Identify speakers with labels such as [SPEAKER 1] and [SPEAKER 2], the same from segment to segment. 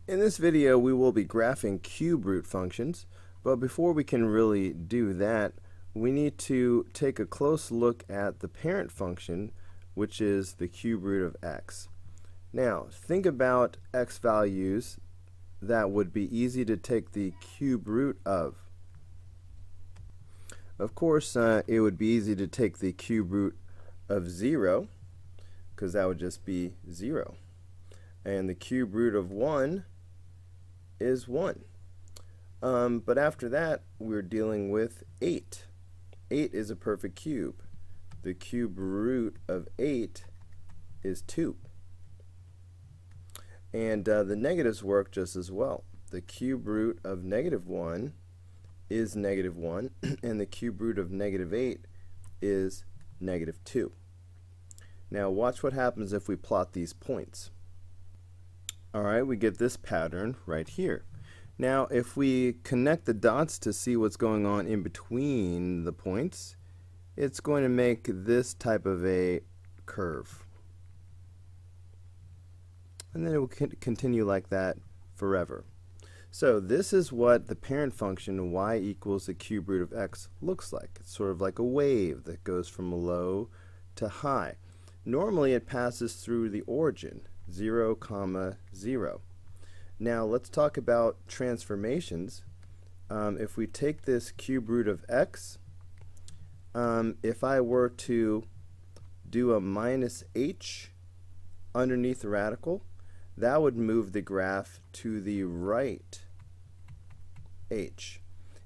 [SPEAKER 1] In this video, we will be graphing cube root functions, but before we can really do that, we need to take a close look at the parent function, which is the cube root of x. Now, think about x values that would be easy to take the cube root of. Of course, it would be easy to take the cube root of 0, because that would just be 0. And the cube root of 1 is 1. But after that, we're dealing with 8. 8 is a perfect cube. The cube root of 8 is 2. And the negatives work just as well. The cube root of -1 is -1, and the cube root of -8 is -2. Now watch what happens if we plot these points. Alright, we get this pattern right here. Now if we connect the dots to see what's going on in between the points, it's going to make this type of a curve. And then it will continue like that forever. So this is what the parent function y equals the cube root of x looks like. It's sort of like a wave that goes from low to high. Normally it passes through the origin, 0, 0. Now let's talk about transformations. If we take this cube root of x, if I were to do a minus h underneath the radical, that would move the graph to the right h.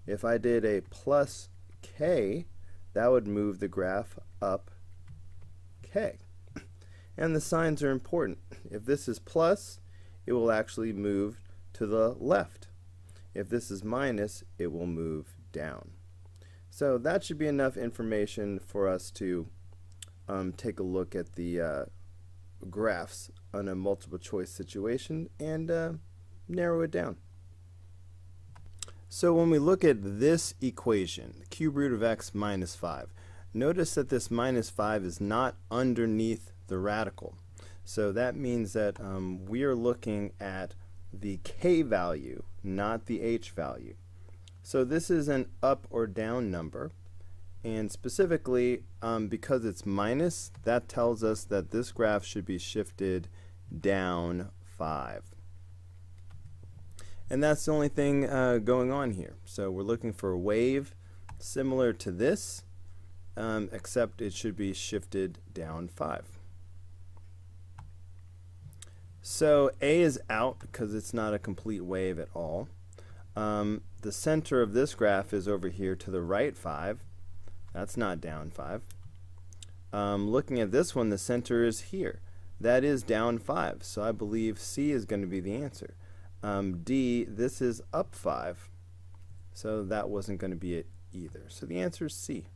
[SPEAKER 1] If I did a plus k, that would move the graph up k. And the signs are important. If this is plus, it will actually move to the left. If this is minus, it will move down. So that should be enough information for us to take a look at the graphs on a multiple choice situation and narrow it down. So when we look at this equation, the cube root of x minus 5, notice that this minus 5 is not underneath the radical. So that means that we are looking at the k value, not the h value. So this is an up or down number, and specifically because it's minus, that tells us that this graph should be shifted down 5. And that's the only thing going on here. So we're looking for a wave similar to this, except it should be shifted down 5. So A is out because it's not a complete wave at all. The center of this graph is over here to the right 5. That's not down 5. Looking at this one, the center is here. That is down 5. So I believe C is going to be the answer. D, this is up 5. So that wasn't going to be it either. So the answer is C.